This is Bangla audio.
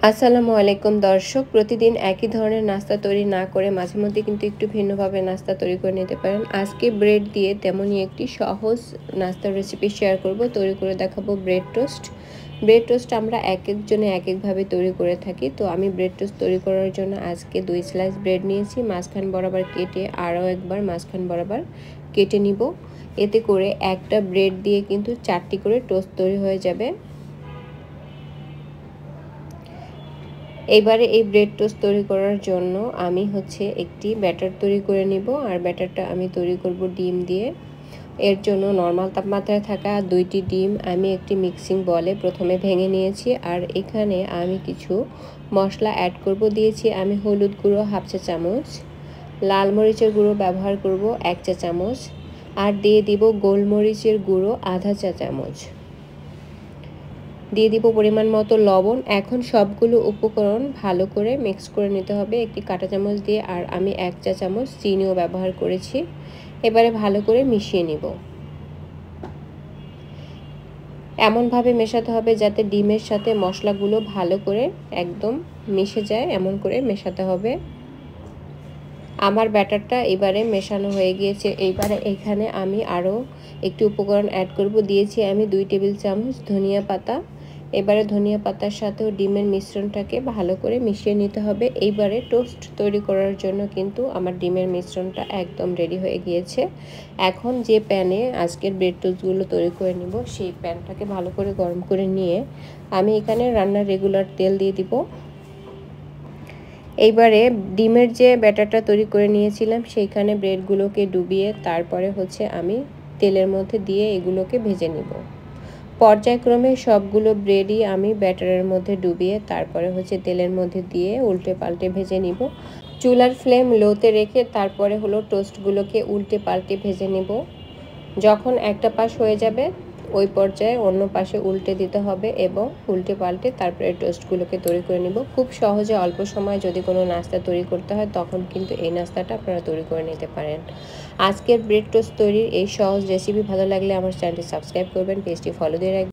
আসসালামু আলাইকুম দর্শক, প্রতিদিন একই ধরনের নাস্তা তৈরি না করে মাঝে মধ্যে কিন্তু একটু ভিন্নভাবে নাস্তা তৈরি করে নিতে পারেন। আজকে ব্রেড দিয়ে তেমনই একটি সহজ নাস্তার রেসিপি শেয়ার করব। তৈরি করে দেখাবো ব্রেড টোস্ট। ব্রেড টোস্ট আমরা এক একজনে এক একভাবে তৈরি করে থাকি। তো আমি ব্রেড টোস্ট তৈরি করার জন্য আজকে 2 স্লাইস ব্রেড নিয়েছি, মাঝখান বরাবর কেটে আরও একবার মাঝখান বরাবর কেটে নিব। এতে করে একটা ব্রেড দিয়ে কিন্তু 4টি করে টোস্ট তৈরি হয়ে যাবে। এইবারে এই ব্রেড টোস্ট তৈরি করার জন্য আমি একটি ব্যাটার তৈরি করে নিব, আর ব্যাটারটা আমি তৈরি করব ডিম দিয়ে। এর জন্য নর্মাল তাপমাত্রায় থাকা 2টি ডিম আমি একটি মিক্সিং বলে প্রথমে ভেঙে নিয়েছি, আর এখানে আমি কিছু মশলা অ্যাড করব। দিয়েছি আমি হলুদ গুঁড়ো 1/2 চা চামচ, লাল মরিচের গুঁড়ো ব্যবহার করব 1 চা চামচ, আর দিয়ে দিব গোলমরিচের গুঁড়ো 1/2 চা চামচ, দিয়ে দিব পরিমাণ মতো লবণ। এখন সবগুলো উপকরণ ভালো করে মিক্স করে নিতে হবে একটি কাঁটা চামচ দিয়ে, আর আমি 1 চা চামচ চিনিও ব্যবহার করেছি। এবারে ভালো করে মিশিয়ে নিব। এমনভাবে মেশাতে হবে যাতে ডিমের সাথে মশলাগুলো ভালো করে একদম মিশে যায়, এমন করে মেশাতে হবে। আমার ব্যাটারটা এবারে মেশানো হয়ে গিয়েছে। এইবারে এখানে আমি আরও একটি উপকরণ অ্যাড করব। দিয়েছি আমি 2 টেবিল চামচ ধনিয়া পাতা। এবারে ধনিয়া পাতার সাথেও ডিমের মিশ্রণটাকে ভালো করে মিশিয়ে নিতে হবে। এইবারে টোস্ট তৈরি করার জন্য কিন্তু আমার ডিমের মিশ্রণটা একদম রেডি হয়ে গিয়েছে। এখন যে প্যানে আজকের ব্রেড টোস্টগুলো তৈরি করে নিব, সেই প্যানটাকে ভালো করে গরম করে নিয়ে আমি এখানে রান্নার রেগুলার তেল দিয়ে দিব। এইবারে ডিমের যে ব্যাটারটা তৈরি করে নিয়েছিলাম সেইখানে ব্রেডগুলোকে ডুবিয়ে তারপরে আমি তেলের মধ্যে দিয়ে এগুলোকে ভেজে নিব। পর্যায়ক্রমে সবগুলো ব্রেডই আমি ব্যাটারের মধ্যে ডুবিয়ে তারপরে তেলের মধ্যে দিয়ে উল্টে পাল্টে ভেজে নিব। চুলার ফ্লেম লোতে রেখে তারপরে টোস্টগুলোকে উল্টে পাল্টে ভেজে নিব। যখন একটা পাশ হয়ে যাবে ওই পর্যায়ে অন্য পাশে উল্টে দিতে হবে এবং উল্টে পাল্টে তারপরে টোস্টগুলোকে তৈরি করে নিব। খুব সহজে অল্প সময় যদি কোনো নাস্তা তৈরি করতে হয় তখন কিন্তু এই নাস্তাটা আপনারা তৈরি করে নিতে পারেন। আজকের ব্রেড টোস্ট তৈরির এই সহজ রেসিপি ভালো লাগলে আমার চ্যানেলটি সাবস্ক্রাইব করবেন, পেজটি ফলো দিয়ে রাখবেন।